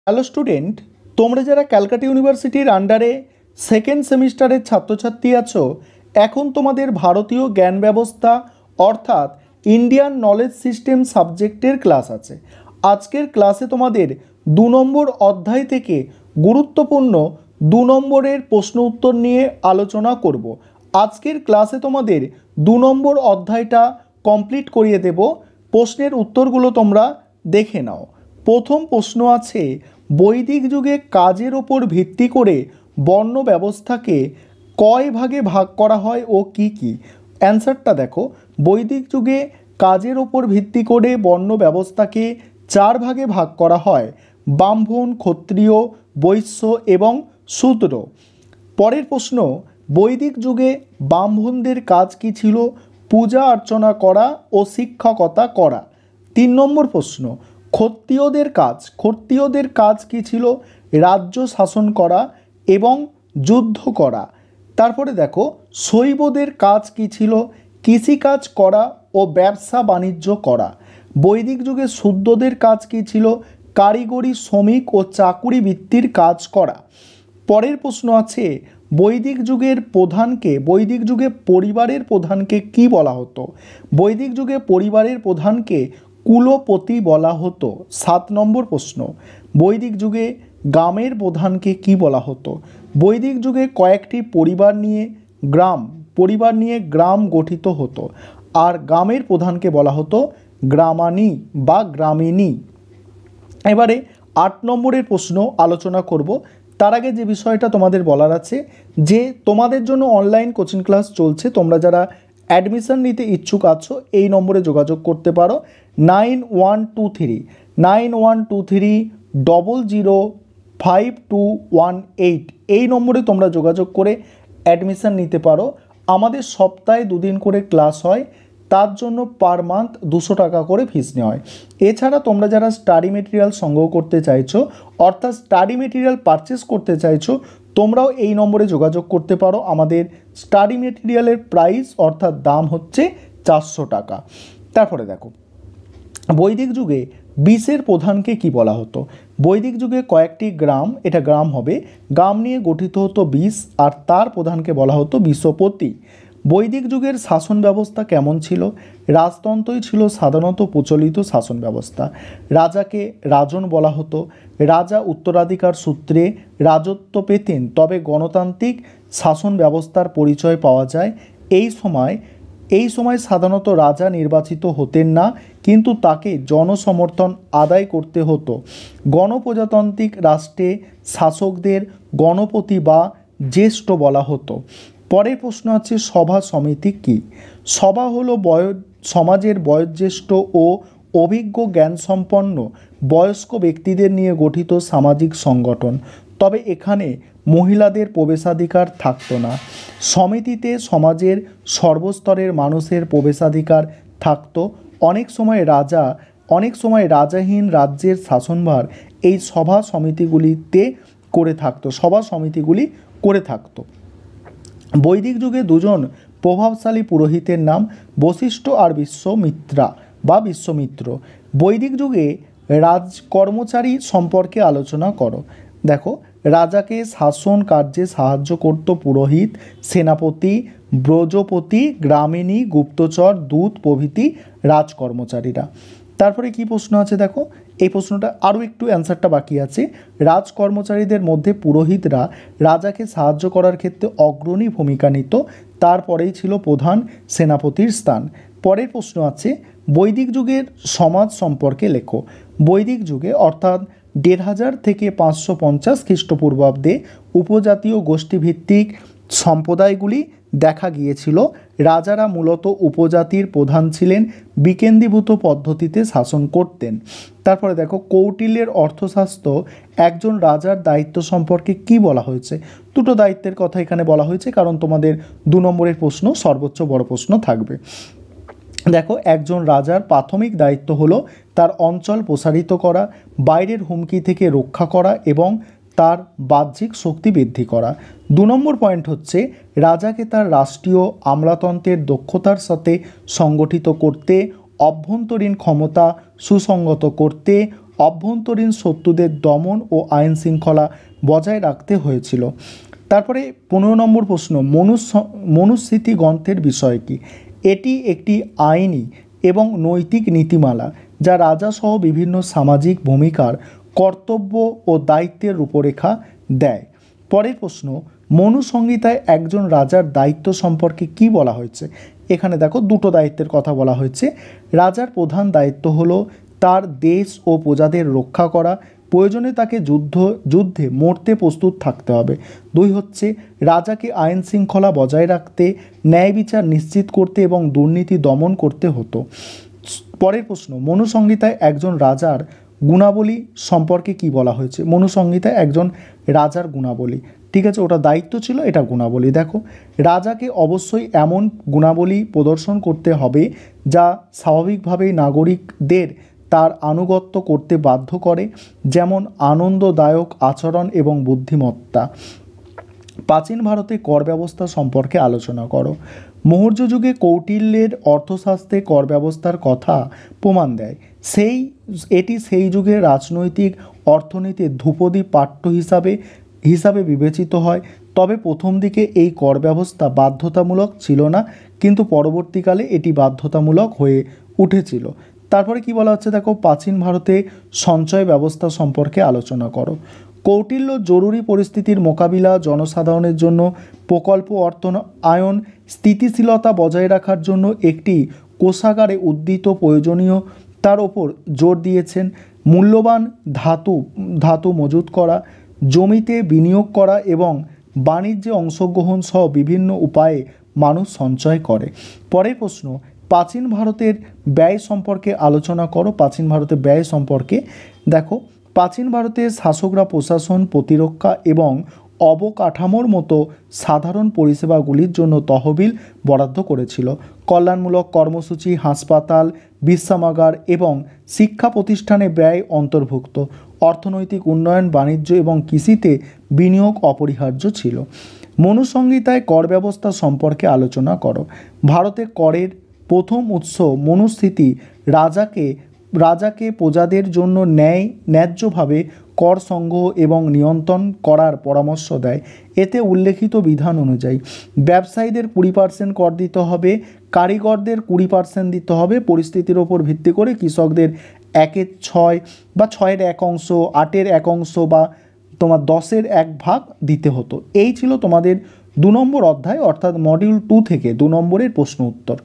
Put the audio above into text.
Hello student, তোমরা যারা ক্যালকাটা ইউনিভার্সিটির আন্ডারে সেকেন্ড সেমিস্টারের ছাত্রছাত্রী আছো, এখন তোমাদের ভারতীয় জ্ঞান ব্যবস্থা অর্থাৎ ইন্ডিয়ান নলেজ সিস্টেম সাবজেক্টের ক্লাস আছে। আজকের ক্লাসে তোমাদের 2 নম্বর অধ্যায় থেকে গুরুত্বপূর্ণ 2 নম্বরের প্রশ্ন উত্তর নিয়ে আলোচনা করব। আজকের ক্লাসে তোমাদের 2 নম্বর অধ্যায়টা কমপ্লিট করিয়ে দেব। প্রশ্নের উত্তরগুলো তোমরা দেখে নাও। প্রথম প্রশ্ন আছে, বৈদিক যুগে কাজের ওপর ভিত্তি করে বর্ণ ব্যবস্থাকে কয় ভাগে ভাগ করা হয় ও কি কি? অ্যান্সারটা দেখো, বৈদিক যুগে কাজের ওপর ভিত্তি করে বর্ণ ব্যবস্থাকে 4 ভাগে ভাগ করা হয়: ব্রাহ্মণ, ক্ষত্রিয়, বৈশ্য এবং শূদ্র। পরের প্রশ্ন, বৈদিক যুগে ব্রাহ্মণদের কাজ কি ছিল? পূজা অর্চনা করা ও শিক্ষকতা করা। 3 নম্বর প্রশ্ন, ক্ষত্রিয়দের কাজ কি ছিল? রাজ্য শাসন করা এবং যুদ্ধ করা। তারপরে দেখো, শৈবদের কাজ কি ছিল? কৃষিকাজ করা ও ব্যবসা বাণিজ্য করা। বৈদিক যুগে শূদ্রদের কাজ কি ছিল? কারিগরি, শ্রমিক ও চাকুরি বৃত্তির কাজ করা। পরের প্রশ্ন আছে, বৈদিক যুগে পরিবারের প্রধানকে কি বলা হতো? বৈদিক যুগে পরিবারের প্রধানকে কুলপতি বলা হতো। 7 নম্বর প্রশ্ন, বৈদিক যুগে গ্রামের প্রধানকে কি বলা হতো? বৈদিক যুগে কয়েকটি পরিবার নিয়ে গ্রাম গঠিত হতো, আর গ্রামের প্রধানকে বলা হতো গ্রামানি বা গ্রামিণী। এবারে 8 নম্বরের প্রশ্ন আলোচনা করব। তার আগে যে বিষয়টা তোমাদের বলার আছে, যে তোমাদের জন্য অনলাইন কোচিং ক্লাস চলছে। তোমরা যারা অ্যাডমিশন নিতে ইচ্ছুক আছো, এই নম্বরে যোগাযোগ করতে পারো। 9123005218 এই নম্বরে তোমরা যোগাযোগ করে অ্যাডমিশন নিতে পারো। আমাদের সপ্তাহে 2 দিন করে ক্লাস হয়, তার জন্য পার মান্থ 200 টাকা করে ফিস নেওয়া হয়। এছাড়া তোমরা যারা স্টাডি মেটেরিয়াল সংগ্রহ করতে চাইছো, অর্থাৎ স্টাডি মেটেরিয়াল পারচেস করতে চাইছো, তোমরাও এই নম্বরে যোগাযোগ করতে পারো। আমাদের স্টাডি মেটেরিয়ালের প্রাইস অর্থাৎ দাম হচ্ছে 400 টাকা। তারপরে দেখো, বৈদিক যুগে বিষের প্রধানকে কি বলা হতো? বৈদিক যুগে কয়েকটি গ্রাম হবে, গ্রাম নিয়ে গঠিত হতো বিষ, আর তার প্রধানকে বলা হতো বিষপতি। বৈদিক যুগের শাসন ব্যবস্থা কেমন ছিল? রাজতন্ত্রই ছিল সাধারণত প্রচলিত শাসন ব্যবস্থা। রাজাকে রাজন বলা হতো। রাজা উত্তরাধিকার সূত্রে রাজত্ব পেতেন, তবে গণতান্ত্রিক শাসন ব্যবস্থার পরিচয় পাওয়া যায়। এই সময় সাধারণত রাজা নির্বাচিত হতেন না, কিন্তু তাকে জনসমর্থন আদায় করতে হতো। গণপ্রজাতান্ত্রিক রাষ্ট্রে শাসকদের গণপতি বা জ্যেষ্ঠ বলা হতো। পরের প্রশ্ন আছে, সভা সমিতি কি? সভা হলো সমাজের বয়োজ্যেষ্ঠ ও অভিজ্ঞ জ্ঞানসম্পন্ন বয়স্ক ব্যক্তিদের নিয়ে গঠিত সামাজিক সংগঠন, তবে এখানে মহিলাদের প্রবেশাধিকার থাকতো না। সমিতিতে সমাজের সর্বস্তরের মানুষের প্রবেশাধিকার থাকতো। অনেক সময় রাজাহীন রাজ্যের শাসনভার এই সভা সমিতিগুলি করে থাকতো। বৈদিক যুগে 2জন প্রভাবশালী পুরোহিতের নাম বশিষ্ঠ আর বিশ্বমিত্র। বৈদিক যুগে রাজকর্মচারী সম্পর্কে আলোচনা করো। দেখো, রাজাকে শাসন কার্যে সাহায্য করত পুরোহিত, সেনাপতি, ব্রজপতি, গ্রামিণী, গুপ্তচর, দূত প্রভৃতি রাজকর্মচারীরা। তারপরে কি প্রশ্ন আছে দেখো, এই প্রশ্নটা আরও একটু অ্যান্সারটা বাকি আছে। রাজকর্মচারীদের মধ্যে পুরোহিতরা রাজাকে সাহায্য করার ক্ষেত্রে অগ্রণী ভূমিকা নিত, তারপরেই ছিল প্রধান সেনাপতির স্থান। পরের প্রশ্ন আছে, বৈদিক যুগের সমাজ সম্পর্কে লেখো। বৈদিক যুগে অর্থাৎ 1500 থেকে 550 খ্রিস্টপূর্বাব্দে উপজাতীয় গোষ্ঠীভিত্তিক সম্প্রদায়গুলি দেখা গিয়েছিল। রাজারা মূলত উপজাতির প্রধান ছিলেন, বিকেন্দ্রীভূত পদ্ধতিতে শাসন করতেন। তারপরে দেখো, কৌটিল্যের অর্থশাস্ত্র একজন রাজার দায়িত্ব সম্পর্কে কি বলা হয়েছে? 2টো দায়িত্বের কথা এখানে বলা হয়েছে, কারণ তোমাদের 2 নম্বরের প্রশ্ন সর্বোচ্চ বড় প্রশ্ন থাকবে। দেখো, একজন রাজার প্রাথমিক দায়িত্ব হলো তার অঞ্চল প্রসারিত করা, বাইরের হুমকি থেকে রক্ষা করা এবং তার বাহ্যিক শক্তি বৃদ্ধি করা। 2 নম্বর পয়েন্ট হচ্ছে, রাজাকে তার রাষ্ট্রীয় আমলাতন্ত্রের দক্ষতার সাথে সংগঠিত করতে, অভ্যন্তরীণ ক্ষমতা সুসংগত করতে, অভ্যন্তরীণ শত্রুদের দমন ও আইন শৃঙ্খলা বজায় রাখতে হয়েছিল। তারপরে 15 নম্বর প্রশ্ন, মনুস্মৃতি গ্রন্থের বিষয় কি? এটি একটি আইনি এবং নৈতিক নীতিমালা যা রাজাসহ বিভিন্ন সামাজিক ভূমিকার কর্তব্য ও দায়িত্বের রূপরেখা দেয়। পরের প্রশ্ন, মনু সংহিতায় একজন রাজার দায়িত্ব সম্পর্কে কি বলা হয়েছে? এখানে দেখো দুটো দায়িত্বের কথা বলা হয়েছে। রাজার প্রধান দায়িত্ব হলো তার দেশ ও প্রজাদের রক্ষা করা, প্রয়োজনে তাকে যুদ্ধে মরতে প্রস্তুত থাকতে হবে। 2 হচ্ছে রাজাকে আইন শৃঙ্খলা বজায় রাখতে, ন্যায় বিচার নিশ্চিত করতে এবং দুর্নীতি দমন করতে হতো। পরের প্রশ্ন, মনু সংহিতায় একজন রাজার গুণাবলী সম্পর্কে কি বলা হয়েছে? মনু সংহিতায় একজন রাজার গুণাবলী, ঠিক আছে, ওটা দায়িত্ব ছিল, এটা গুণাবলী। দেখো, রাজাকে অবশ্যই এমন গুণাবলী প্রদর্শন করতে হবে যা স্বাভাবিকভাবেই নাগরিকদের তার আনুগত্য করতে বাধ্য করে, যেমন আনন্দদায়ক আচরণ এবং বুদ্ধিমত্তা। প্রাচীন ভারতে কর ব্যবস্থা সম্পর্কে আলোচনা করো। মৌর্য যুগে কৌটিল্যের অর্থশাস্ত্রে কর ব্যবস্থার কথা প্রমাণ দেয়। এটি সেই যুগের রাজনৈতিক অর্থনীতির ধ্রুপদী পাঠ্য হিসাবে বিবেচিত হয়। তবে প্রথম দিকে এই কর ব্যবস্থা বাধ্যতামূলক ছিল না, কিন্তু পরবর্তীকালে এটি বাধ্যতামূলক হয়ে উঠেছিল। তারপরে কি বলা হচ্ছে দেখো, প্রাচীন ভারতে সঞ্চয় ব্যবস্থা সম্পর্কে আলোচনা করো। কৌটিল্য জরুরি পরিস্থিতির মোকাবিলা, জনসাধারণের জন্য প্রকল্প অর্থায়ন, স্থিতিশীলতা বজায় রাখার জন্য একটি কোষাগারে উদ্ধৃত প্রয়োজনীয়তার ওপর জোর দিয়েছেন। মূল্যবান ধাতু মজুত করা, জমিতে বিনিয়োগ করা এবং বাণিজ্যে অংশগ্রহণ সহ বিভিন্ন উপায়ে মানুষ সঞ্চয় করে। পরের প্রশ্ন, প্রাচীন ভারতের ব্যয় সম্পর্কে আলোচনা করো। প্রাচীন ভারতের ব্যয় সম্পর্কে দেখো, প্রাচীন ভারতের শাসকরা প্রশাসন, প্রতিরক্ষা এবং অবকাঠামোর মতো সাধারণ পরিষেবাগুলির জন্য তহবিল বরাদ্দ করেছিল। কল্যাণমূলক কর্মসূচি, হাসপাতাল, বিশ্রামাগার এবং শিক্ষা প্রতিষ্ঠানে ব্যয় অন্তর্ভুক্ত। অর্থনৈতিক উন্নয়ন, বাণিজ্য এবং কৃষিতে বিনিয়োগ অপরিহার্য ছিল। মনু সংহিতায় কর ব্যবস্থা সম্পর্কে আলোচনা করো। ভারতে করের প্রথম উৎস মনুস্মৃতি রাজাকে প্রজাদের জন্য ন্যায্যভাবে কর সংগ্রহ এবং নিয়ন্ত্রণ করার পরামর্শ দেয়। এতে উল্লেখিত বিধান অনুযায়ী ব্যবসায়ীদের 20% কর দিতে হবে, কারিগরদের 20% দিতে হবে, পরিস্থিতির ওপর ভিত্তি করে কৃষকদের 1/6 বা 6/1 অংশ, 8/1 অংশ বা তোমার 10/1 ভাগ দিতে হতো। এই ছিল তোমাদের 2 নম্বর অধ্যায়, অর্থাৎ মডিউল 2 থেকে 2 নম্বরের প্রশ্ন উত্তর।